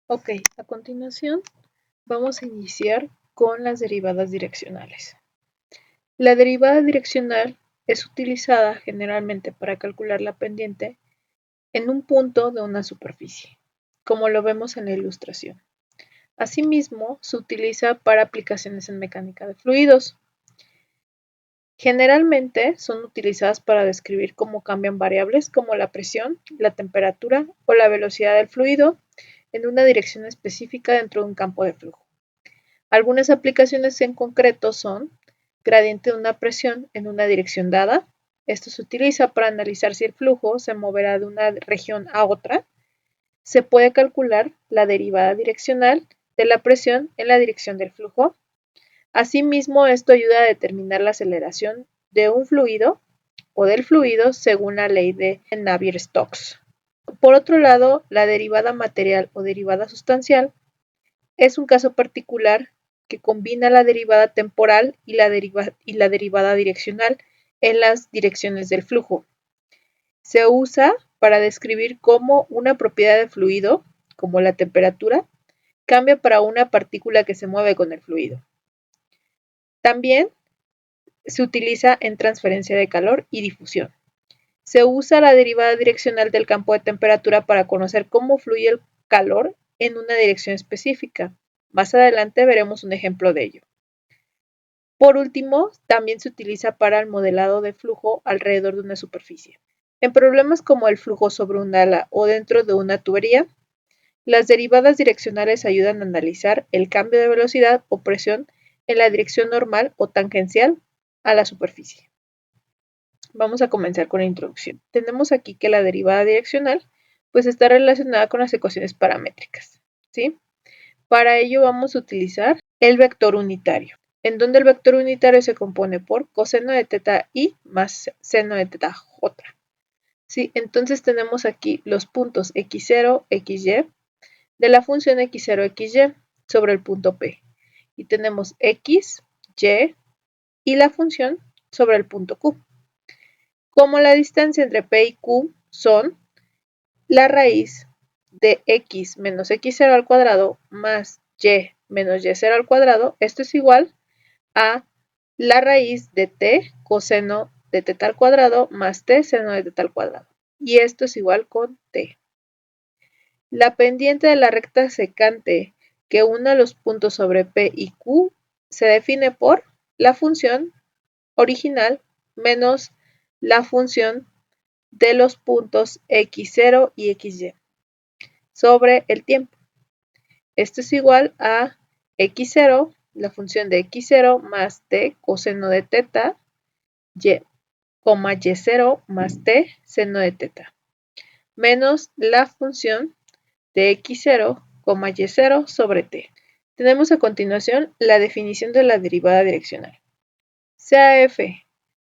Ok, a continuación vamos a iniciar con las derivadas direccionales. La derivada direccional es utilizada generalmente para calcular la pendiente en un punto de una superficie, como lo vemos en la ilustración. Asimismo, se utiliza para aplicaciones en mecánica de fluidos. Generalmente son utilizadas para describir cómo cambian variables como la presión, la temperatura o la velocidad del fluido en una dirección específica dentro de un campo de flujo. Algunas aplicaciones en concreto son gradiente de una presión en una dirección dada. Esto se utiliza para analizar si el flujo se moverá de una región a otra. Se puede calcular la derivada direccional de la presión en la dirección del flujo. Asimismo, esto ayuda a determinar la aceleración de un fluido o del fluido según la ley de Navier-Stokes. Por otro lado, la derivada material o derivada sustancial es un caso particular que combina la derivada temporal y la derivada direccional en las direcciones del flujo. Se usa para describir cómo una propiedad de fluido, como la temperatura, cambia para una partícula que se mueve con el fluido. También se utiliza en transferencia de calor y difusión. Se usa la derivada direccional del campo de temperatura para conocer cómo fluye el calor en una dirección específica. Más adelante veremos un ejemplo de ello. Por último, también se utiliza para el modelado de flujo alrededor de una superficie. En problemas como el flujo sobre un ala o dentro de una tubería, las derivadas direccionales ayudan a analizar el cambio de velocidad o presión en la dirección normal o tangencial a la superficie. Vamos a comenzar con la introducción. Tenemos aquí que la derivada direccional pues está relacionada con las ecuaciones paramétricas, ¿sí? Para ello vamos a utilizar el vector unitario, en donde el vector unitario se compone por coseno de teta i más seno de teta j. ¿Sí? Entonces tenemos aquí los puntos x0, xy de la función x0, xy sobre el punto P. Y tenemos x, y y la función sobre el punto Q. Como la distancia entre P y Q son la raíz de x menos x0 al cuadrado más y menos y0 al cuadrado, esto es igual a la raíz de t coseno de teta al cuadrado más t seno de teta al cuadrado. Y esto es igual con t. La pendiente de la recta secante que une los puntos sobre P y Q se define por la función original menos la función de los puntos x0 y xy sobre el tiempo. Esto es igual a x0, la función de x0 más t coseno de teta, y, y0 más t seno de teta, menos la función de x0, y0 sobre t. Tenemos a continuación la definición de la derivada direccional. Sea f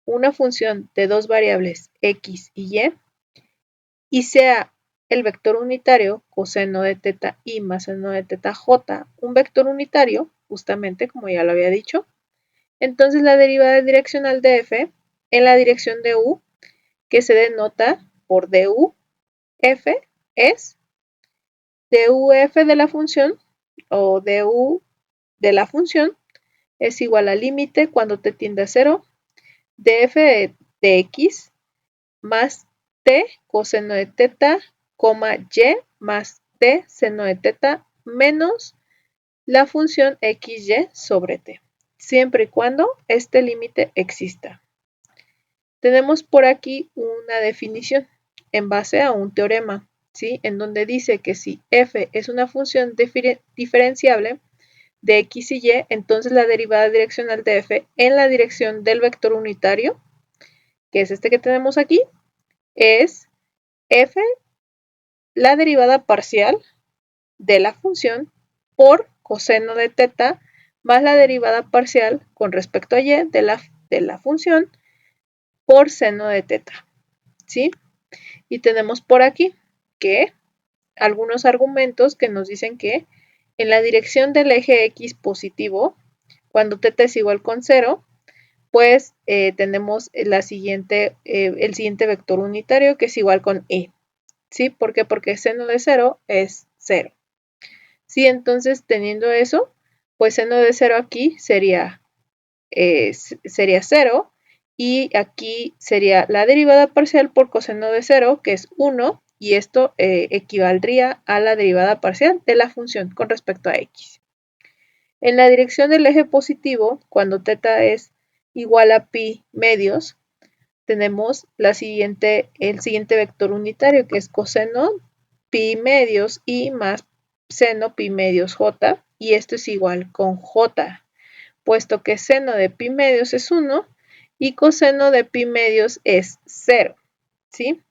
una función de dos variables x y sea el vector unitario coseno de teta i más seno de teta j un vector unitario, justamente como ya lo había dicho, entonces la derivada direccional de f en la dirección de u, que se denota por du, f es duf de la función o du de la función es igual al límite cuando t tiende a 0 de f de x más t coseno de teta, y más t seno de teta menos la función xy sobre t, siempre y cuando este límite exista. Tenemos por aquí una definición en base a un teorema, ¿sí? En donde dice que si f es una función diferenciable de x y y, entonces la derivada direccional de f en la dirección del vector unitario, que es este que tenemos aquí, es f la derivada parcial de la función por coseno de teta más la derivada parcial con respecto a y de la función por seno de teta, ¿sí? Y tenemos por aquí que algunos argumentos que nos dicen que en la dirección del eje x positivo, cuando teta es igual con 0, pues tenemos el siguiente vector unitario que es igual con i. ¿Sí? ¿Por qué? Porque seno de 0 es 0. Sí, entonces teniendo eso, pues seno de 0 aquí sería 0 y aquí sería la derivada parcial por coseno de 0, que es 1, y esto equivaldría a la derivada parcial de la función con respecto a x. En la dirección del eje positivo, cuando θ es igual a pi medios, tenemos el siguiente vector unitario, que es coseno pi medios y más seno pi medios j, y esto es igual con j, puesto que seno de pi medios es 1 y coseno de pi medios es 0, ¿sí?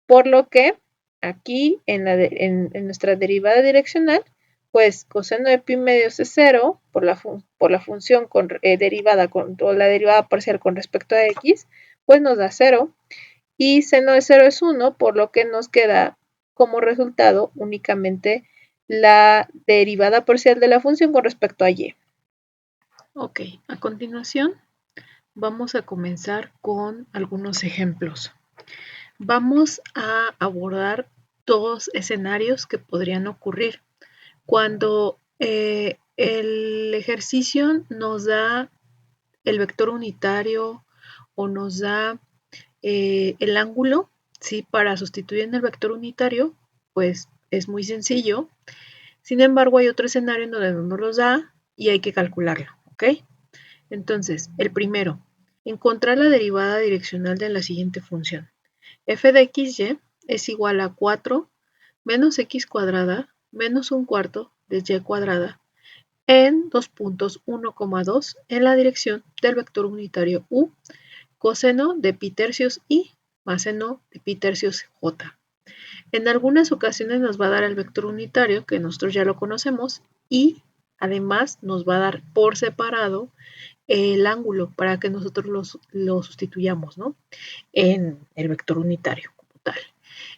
Por lo que aquí en nuestra derivada direccional, pues coseno de pi medios es 0 por la función derivada o la derivada parcial con respecto a x, pues nos da 0, y seno de 0 es 1, por lo que nos queda como resultado únicamente la derivada parcial de la función con respecto a y. Ok, a continuación vamos a comenzar con algunos ejemplos. Vamos a abordar dos escenarios que podrían ocurrir cuando el ejercicio nos da el vector unitario o nos da el ángulo, ¿sí? Para sustituir en el vector unitario, pues es muy sencillo. Sin embargo, hay otro escenario en donde no nos los da y hay que calcularlo, ¿ok? Entonces, el primero, encontrar la derivada direccional de la siguiente función. F de xy es igual a 4 menos x cuadrada menos un cuarto de y cuadrada en dos puntos 1,2 en la dirección del vector unitario u, coseno de pi tercios y más seno de pi tercios j. En algunas ocasiones nos va a dar el vector unitario, que nosotros ya lo conocemos, y además nos va a dar por separado el ángulo para que nosotros lo sustituyamos, ¿no? En el vector unitario como tal.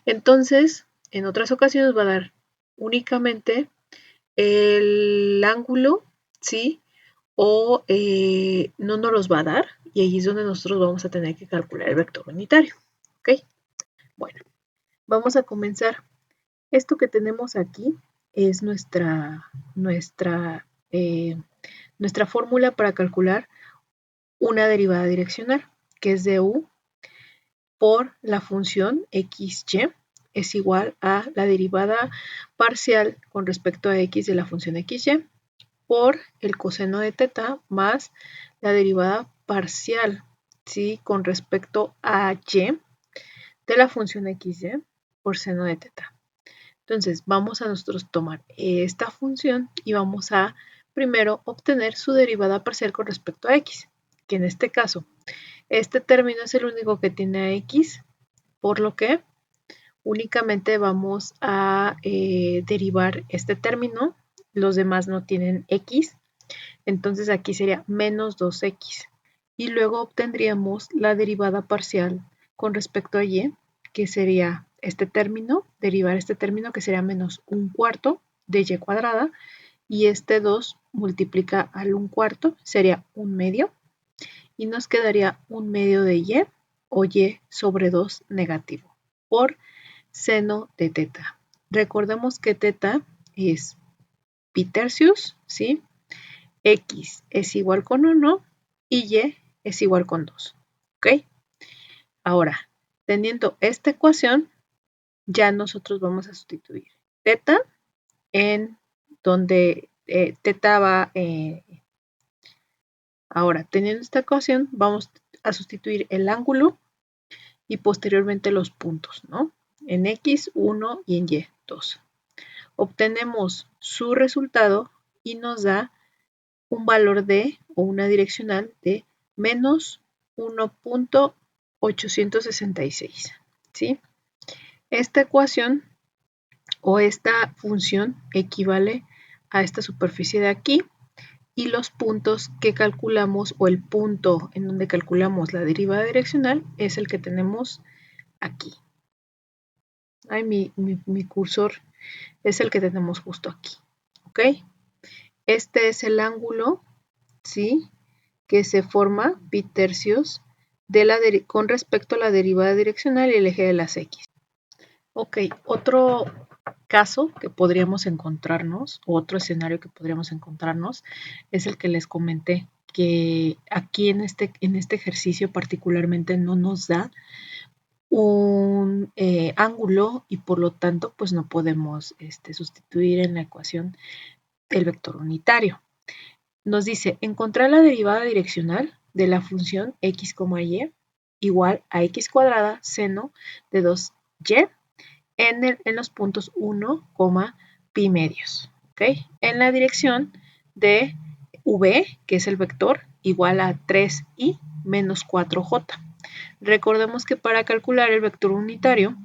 Entonces, en otras ocasiones va a dar únicamente el ángulo, ¿sí? O no nos los va a dar, y ahí es donde nosotros vamos a tener que calcular el vector unitario, ¿ok? Bueno, vamos a comenzar. Esto que tenemos aquí es nuestra fórmula para calcular una derivada direccional, que es de u por la función xy es igual a la derivada parcial con respecto a x de la función xy por el coseno de θ más la derivada parcial, ¿sí? Con respecto a y de la función xy por seno de θ. Entonces vamos a nosotros tomar esta función y vamos a primero obtener su derivada parcial con respecto a x, que en este caso este término es el único que tiene a x, por lo que únicamente vamos a derivar este término, los demás no tienen x, entonces aquí sería menos 2x. Y luego obtendríamos la derivada parcial con respecto a y, que sería este término, derivar este término que sería menos un cuarto de y cuadrada, y este 2 multiplica al un cuarto, sería un medio, y nos quedaría un medio de y o y sobre 2 negativo por seno de θ. Recordemos que θ es pi tercios, ¿sí? X es igual con 1 y Y es igual con 2, ¿ok? Ahora, teniendo esta ecuación, ya nosotros vamos a sustituir θ en donde θ va... ahora, teniendo esta ecuación, vamos a sustituir el ángulo y posteriormente los puntos, ¿no? En X, 1 y en Y, 2. Obtenemos su resultado y nos da un valor de, o una direccional de menos 1.866, ¿sí? Esta ecuación o esta función equivale a esta superficie de aquí, y los puntos que calculamos, o el punto en donde calculamos la derivada direccional, es el que tenemos aquí. Ay, mi cursor es el que tenemos justo aquí, ¿ok? Este es el ángulo, ¿sí? Que se forma pi tercios con respecto a la derivada direccional y el eje de las x. Ok, otro caso que podríamos encontrarnos, otro escenario que podríamos encontrarnos, es el que les comenté, que aquí en este ejercicio particularmente no nos da un ángulo y por lo tanto pues no podemos sustituir en la ecuación el vector unitario. Nos dice encontrar la derivada direccional de la función x, y igual a x cuadrada seno de 2y en los puntos 1, pi medios. ¿Okay? En la dirección de v, que es el vector, igual a 3i menos 4j. Recordemos que para calcular el vector unitario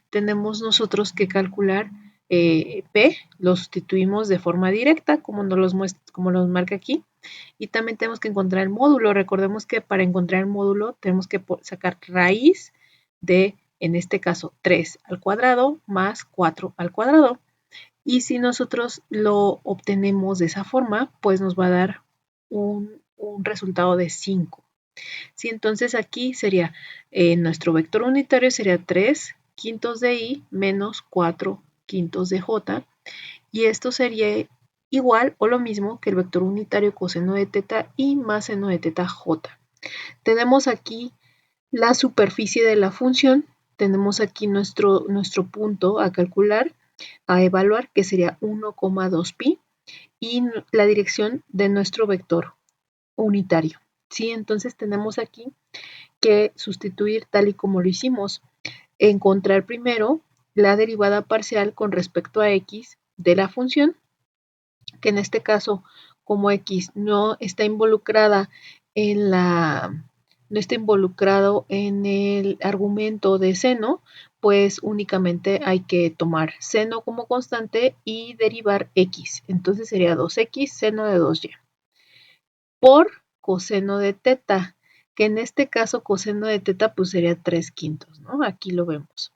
tenemos nosotros que calcular p, lo sustituimos de forma directa como nos marca aquí, y también tenemos que encontrar el módulo. Recordemos que para encontrar el módulo tenemos que sacar raíz de, en este caso, 3 al cuadrado más 4 al cuadrado. Y si nosotros lo obtenemos de esa forma, pues nos va a dar un resultado de 5. ¿Sí? Entonces aquí sería, nuestro vector unitario sería 3 quintos de i menos 4 quintos de j. Y esto sería igual o lo mismo que el vector unitario coseno de teta i más seno de teta j. Tenemos aquí la superficie de la función, tenemos aquí nuestro punto a calcular, a evaluar, que sería 1,2 pi, y la dirección de nuestro vector unitario. ¿Sí? Entonces tenemos aquí que sustituir tal y como lo hicimos, encontrar primero la derivada parcial con respecto a x de la función, que en este caso, como x no está involucrada no está involucrado en el argumento de seno, pues únicamente hay que tomar seno como constante y derivar x. Entonces sería 2x seno de 2y por coseno de teta, que en este caso coseno de teta pues sería 3 quintos, ¿no? Aquí lo vemos.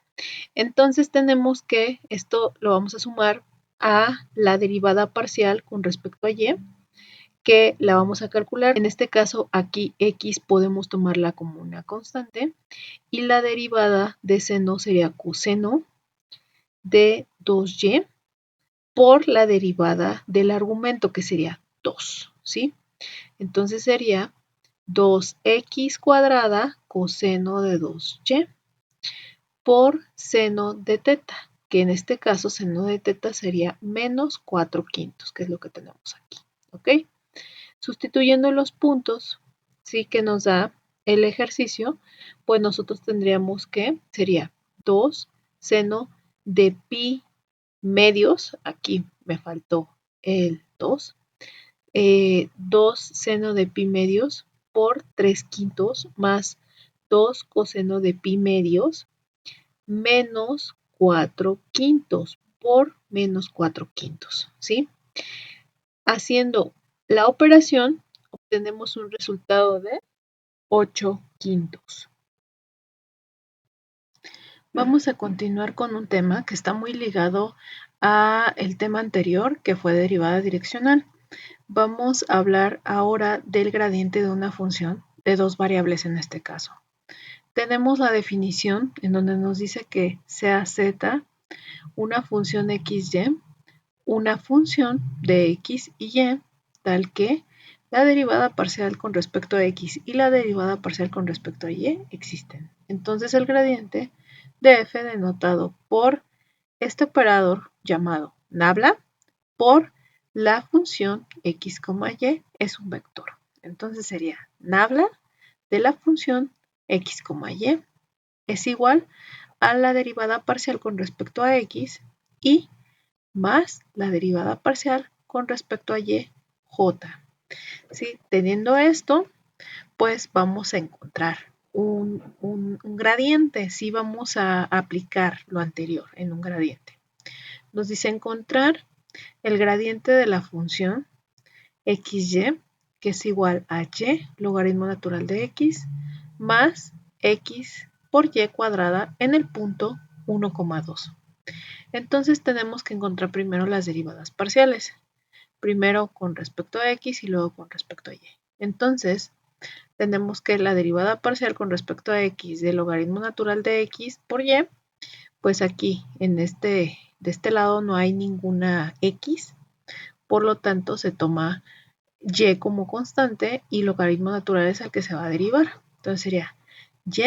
Entonces tenemos que esto lo vamos a sumar a la derivada parcial con respecto a y, que la vamos a calcular. En este caso aquí x podemos tomarla como una constante y la derivada de seno sería coseno de 2y por la derivada del argumento, que sería 2, ¿sí? Entonces sería 2x cuadrada coseno de 2y por seno de teta, que en este caso seno de teta sería menos 4 quintos, que es lo que tenemos aquí, ¿ok? Sustituyendo los puntos, sí, que nos da el ejercicio, pues nosotros tendríamos que, sería 2 seno de pi medios, aquí me faltó el 2, 2 seno de pi medios por 3 quintos más 2 coseno de pi medios menos 4 quintos por menos 4 quintos, ¿sí? Haciendo la operación, obtenemos un resultado de 8 quintos. Vamos a continuar con un tema que está muy ligado al tema anterior, que fue derivada direccional. Vamos a hablar ahora del gradiente de una función de dos variables en este caso. Tenemos la definición en donde nos dice que sea z una función xy, una función de x y y, tal que la derivada parcial con respecto a x y la derivada parcial con respecto a y existen. Entonces el gradiente de f denotado por este operador llamado nabla por la función x, y es un vector. Entonces sería nabla de la función x, y es igual a la derivada parcial con respecto a x y más la derivada parcial con respecto a y, j. ¿Sí? Teniendo esto, pues vamos a encontrar un gradiente. Sí, vamos a aplicar lo anterior en un gradiente. Nos dice encontrar el gradiente de la función xy, que es igual a y logaritmo natural de x, más x por y cuadrada en el punto 1,2. Entonces tenemos que encontrar primero las derivadas parciales. Primero con respecto a x y luego con respecto a y. Entonces, tenemos que la derivada parcial con respecto a x del logaritmo natural de x por y, pues aquí en este de este lado no hay ninguna x, por lo tanto se toma y como constante y el logaritmo natural es el que se va a derivar. Entonces sería y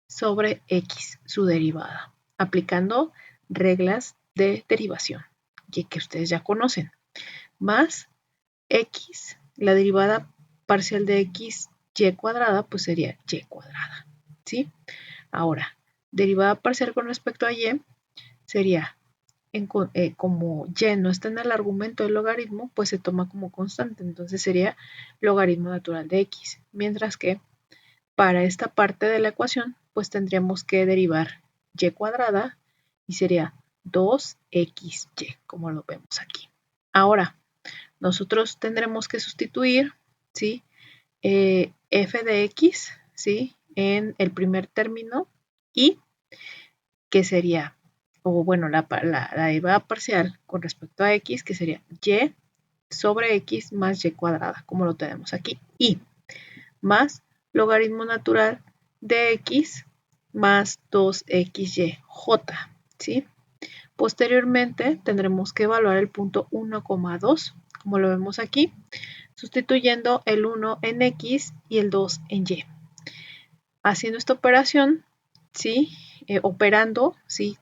sobre x, su derivada, aplicando reglas de derivación que ustedes ya conocen, más x, la derivada parcial de x y cuadrada, pues sería y cuadrada, ¿sí? Ahora, derivada parcial con respecto a y sería, como y no está en el argumento del logaritmo, pues se toma como constante, entonces sería logaritmo natural de x, mientras que para esta parte de la ecuación, pues tendríamos que derivar y cuadrada y sería 2xy, como lo vemos aquí. Ahora, nosotros tendremos que sustituir, ¿sí? F de x, ¿sí? En el primer término y que sería, o bueno, la derivada parcial con respecto a x, que sería y sobre x más y cuadrada, como lo tenemos aquí, y más logaritmo natural de x más 2xy, ¿sí? Posteriormente tendremos que evaluar el punto 1,2, como lo vemos aquí, sustituyendo el 1 en x y el 2 en y. Haciendo esta operación, ¿sí? Operando, ¿sí?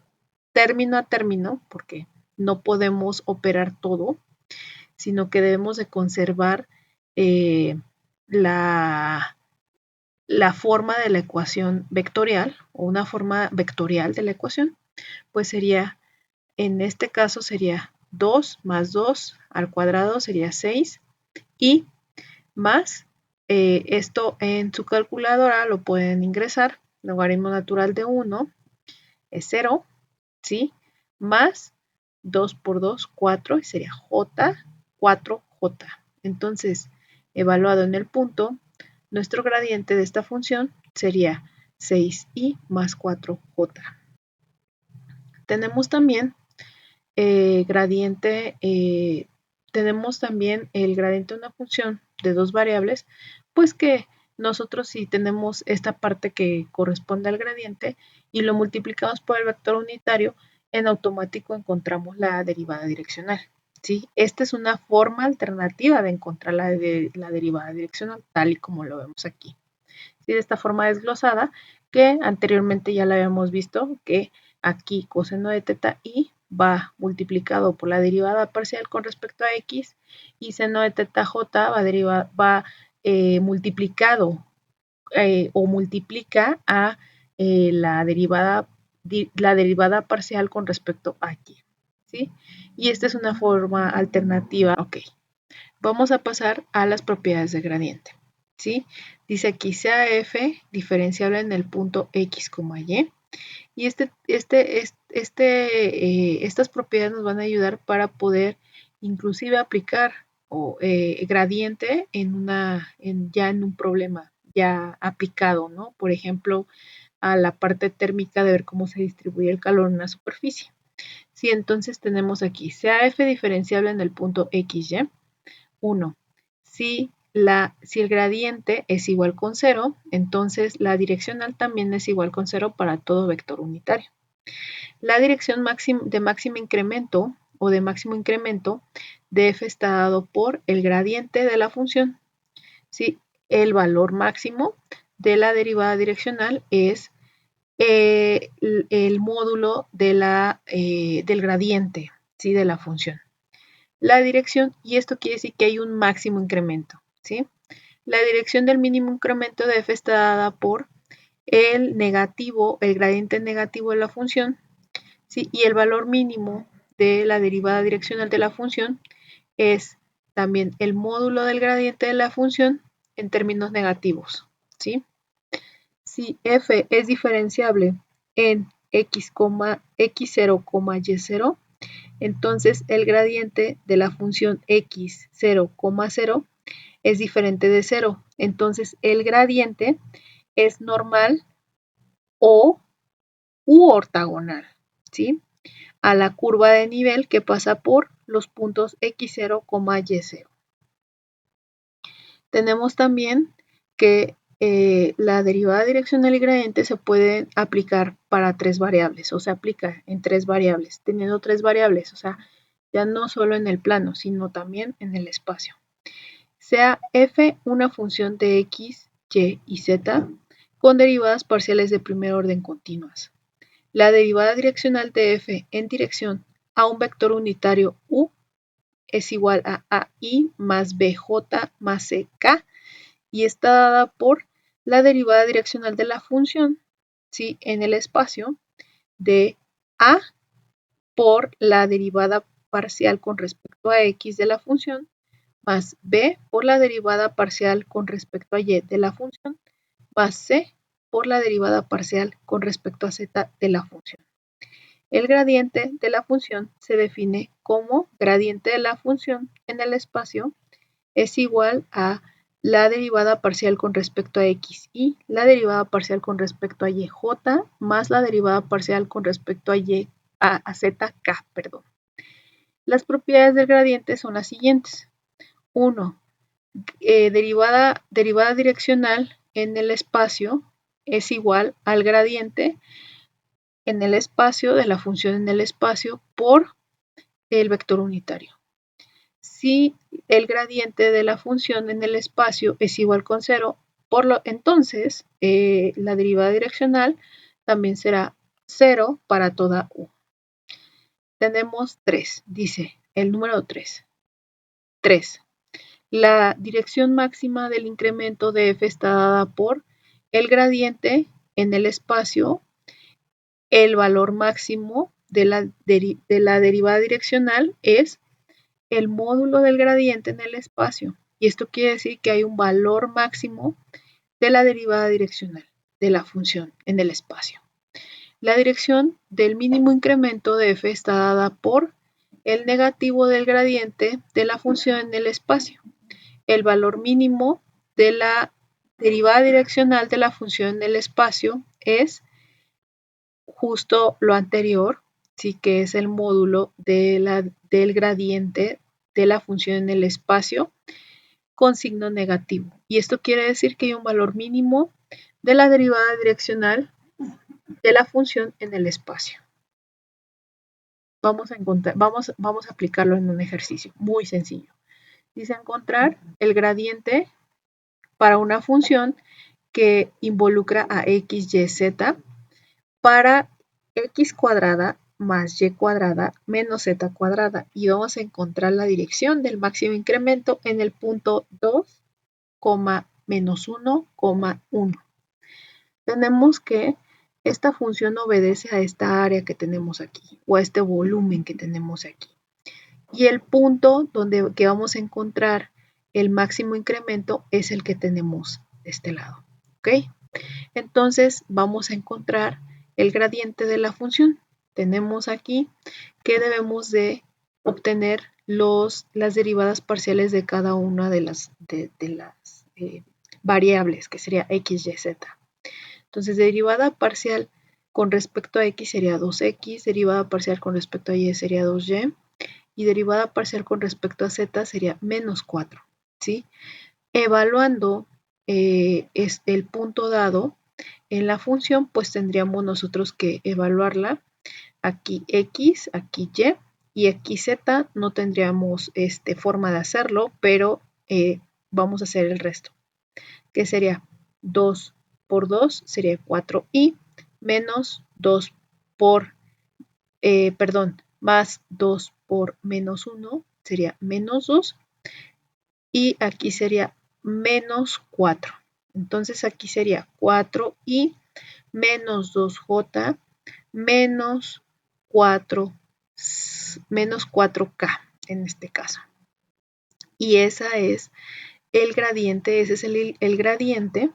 Término a término, porque no podemos operar todo, sino que debemos de conservar la forma de la ecuación vectorial o una forma vectorial de la ecuación, pues sería, en este caso sería 2 más 2 al cuadrado sería 6 y más, esto en su calculadora lo pueden ingresar, logaritmo natural de 1 es 0, ¿sí? Más 2 por 2, 4, y sería j, 4j. Entonces, evaluado en el punto, nuestro gradiente de esta función sería 6i más 4j. Tenemos también tenemos también el gradiente de una función de dos variables, pues que nosotros si tenemos esta parte que corresponde al gradiente y lo multiplicamos por el vector unitario, en automático encontramos la derivada direccional, ¿sí? Esta es una forma alternativa de encontrar la derivada direccional, tal y como lo vemos aquí. ¿Sí? De esta forma desglosada, que anteriormente ya la habíamos visto, que aquí coseno de teta i va multiplicado por la derivada parcial con respecto a x y seno de teta j va multiplicado o multiplica a la derivada parcial con respecto a y, ¿sí? Y esta es una forma alternativa. Ok, vamos a pasar a las propiedades de gradiente, ¿sí? Dice aquí sea f diferenciable en el punto x, y. Y estas propiedades nos van a ayudar para poder inclusive aplicar gradiente ya en un problema ya aplicado, ¿no? Por ejemplo, a la parte térmica de ver cómo se distribuye el calor en una superficie. Sí, entonces tenemos aquí, sea f diferenciable en el punto xy. 1. Si el gradiente es igual con 0, entonces la direccional también es igual con 0 para todo vector unitario. La dirección de máximo incremento o de máximo incremento de f está dado por el gradiente de la función. ¿Sí? El valor máximo de la derivada direccional es el módulo del gradiente, ¿sí? De la función. La dirección, y esto quiere decir que hay un máximo incremento, ¿sí? La dirección del mínimo incremento de f está dada por el gradiente negativo de la función, ¿sí? Y el valor mínimo de la derivada direccional de la función es también el módulo del gradiente de la función en términos negativos, ¿sí? Si f es diferenciable en x0, y0, entonces el gradiente de la función x 0, 0 es diferente de 0. Entonces el gradiente es normal u ortogonal, ¿sí? A la curva de nivel que pasa por los puntos x0, y0. Tenemos también que la derivada direccional y gradiente se pueden aplicar para 3 variables, o se aplica en 3 variables, teniendo 3 variables, o sea, ya no solo en el plano, sino también en el espacio. Sea f una función de x, y y z con derivadas parciales de primer orden continuas. La derivada direccional de f en dirección a un vector unitario u es igual a AI más BJ más CK y está dada por la derivada direccional de la función, ¿sí?, en el espacio de A por la derivada parcial con respecto a X de la función más B por la derivada parcial con respecto a Y de la función más C por la derivada parcial con respecto a Z de la función. El gradiente de la función se define como gradiente de la función en el espacio es igual a la derivada parcial con respecto a x y la derivada parcial con respecto a yj más la derivada parcial con respecto a zk, perdón. Las propiedades del gradiente son las siguientes. 1. Derivada direccional en el espacio es igual al gradiente en el espacio de la función en el espacio por el vector unitario. Si el gradiente de la función en el espacio es igual con 0, entonces la derivada direccional también será 0 para toda u. Tenemos 3, dice el número 3. 3. La dirección máxima del incremento de f está dada por el gradiente en el espacio, el valor máximo de la derivada direccional es el módulo del gradiente en el espacio. Y esto quiere decir que hay un valor máximo de la derivada direccional de la función en el espacio. La dirección del mínimo incremento de f está dada por el negativo del gradiente de la función en el espacio. El valor mínimo de la derivada direccional de la función en el espacio es justo lo anterior, sí, que es el módulo del gradiente de la función en el espacio con signo negativo. Y esto quiere decir que hay un valor mínimo de la derivada direccional de la función en el espacio. Vamos a aplicarlo en un ejercicio muy sencillo. Dice encontrar el gradiente para una función que involucra a x, y, z para x cuadrada más y cuadrada menos z cuadrada y vamos a encontrar la dirección del máximo incremento en el punto 2, menos 1, 1. Tenemos que esta función obedece a esta área que tenemos aquí o a este volumen que tenemos aquí. Y el punto que vamos a encontrar el máximo incremento es el que tenemos de este lado. ¿Ok? Entonces vamos a encontrar el gradiente de la función. Tenemos aquí que debemos de obtener las derivadas parciales de cada una de las variables, que sería x, y, z. Entonces, derivada parcial con respecto a x sería 2x, derivada parcial con respecto a y sería 2y, y derivada parcial con respecto a z sería menos 4, ¿sí? Evaluando el punto dado en la función, pues tendríamos nosotros que evaluarla aquí x, aquí y aquí z. No tendríamos forma de hacerlo, pero vamos a hacer el resto, que sería 2 por 2 sería 4y menos 2 por, más 2 por menos 1 sería menos 2 y aquí sería menos 4. Entonces aquí sería 4y menos 2j menos 4k en este caso. Y esa es el gradiente, ese es el gradiente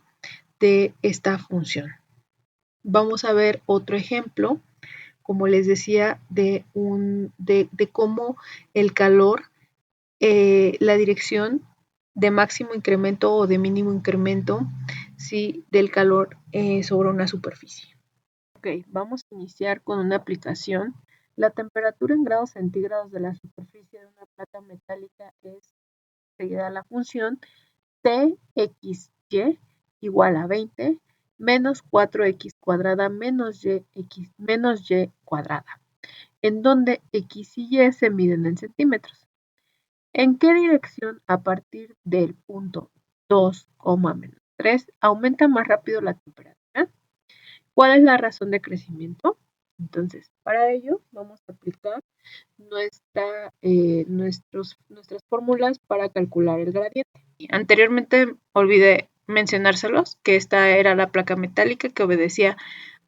de esta función. Vamos a ver otro ejemplo, como les decía, de cómo el calor, la dirección de máximo incremento o de mínimo incremento, ¿sí?, del calor sobre una superficie. Ok, vamos a iniciar con una aplicación. La temperatura en grados centígrados de la superficie de una placa metálica es seguida a la función Txy igual a 20 menos 4x cuadrada menos y cuadrada, en donde x y y se miden en centímetros. ¿En qué dirección a partir del punto 2, menos 3 aumenta más rápido la temperatura? ¿Cuál es la razón de crecimiento? Entonces, para ello vamos a aplicar nuestras fórmulas para calcular el gradiente. Anteriormente olvidé mencionárselos que esta era la placa metálica que obedecía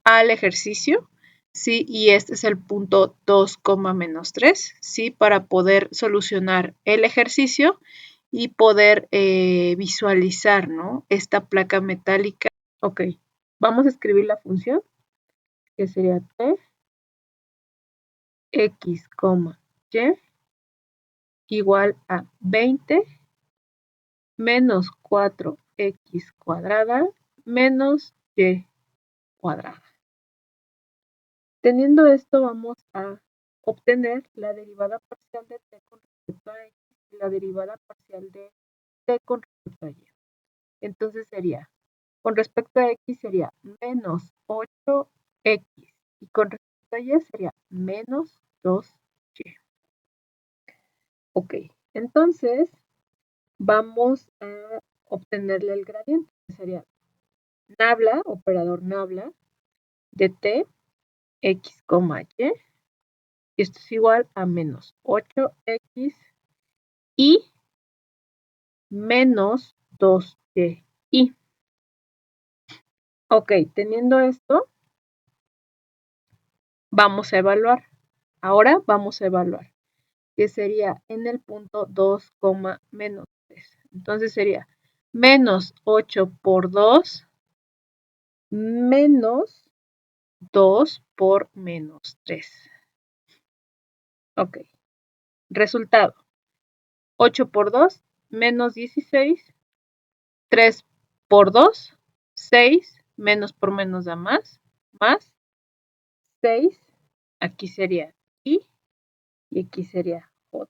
al ejercicio, ¿sí? Y este es el punto 2, menos 3, ¿sí? Para poder solucionar el ejercicio y poder visualizar, ¿no? Esta placa metálica. Ok, vamos a escribir la función que sería t x, y igual a 20 menos 4x cuadrada menos y cuadrada. Teniendo esto, vamos a obtener la derivada parcial de t con respecto a x y la derivada parcial de t con respecto a y. Entonces sería, con respecto a x sería menos 8x y con respecto a y sería menos 2y. Ok, entonces vamos a obtenerle el gradiente, que sería nabla, operador nabla, de t, x, y, y esto es igual a menos 8x y menos 2y. Ok, teniendo esto, vamos a evaluar. Ahora vamos a evaluar, que sería en el punto 2, menos 3. Entonces sería menos 8 por 2 menos 2 por menos 3. Ok, resultado. 8 por 2, menos 16. 3 por 2, 6. Menos por menos da más. Más 6. Aquí sería y aquí sería j.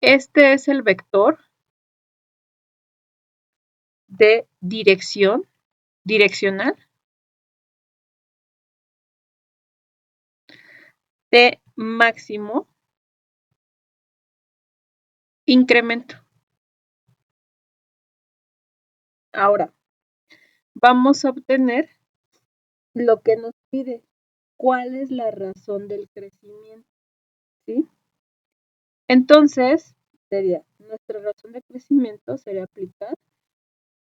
Este es el vector de direccional de máximo incremento. Ahora, vamos a obtener lo que nos pide. ¿Cuál es la razón del crecimiento? ¿Sí? Entonces, nuestra razón de crecimiento sería aplicar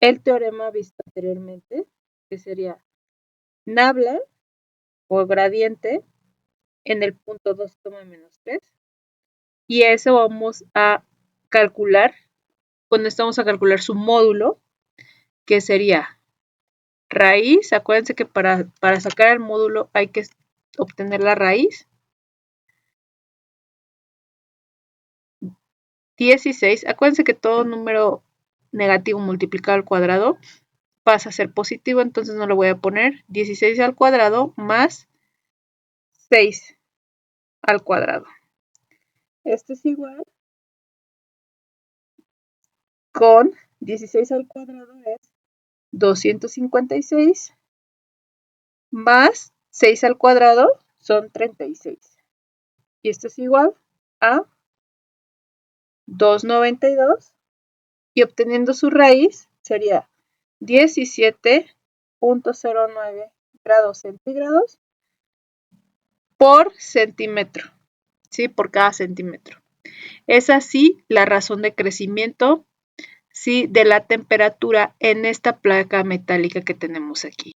el teorema visto anteriormente, que sería nabla o gradiente en el punto 2, menos 3. Y eso vamos a calcular, cuando estamos a calcular su módulo, que sería raíz. Acuérdense que para sacar el módulo hay que obtener la raíz. 16. Acuérdense que todo número negativo multiplicado al cuadrado pasa a ser positivo, entonces no lo voy a poner. 16 al cuadrado más 6 al cuadrado. Esto es igual con 16 al cuadrado es 256 más 6 al cuadrado son 36. Y esto es igual a 292 y obteniendo su raíz sería 17.09 grados centígrados por centímetro, ¿sí? Por cada centímetro. Es así la razón de crecimiento, ¿sí? De la temperatura en esta placa metálica que tenemos aquí.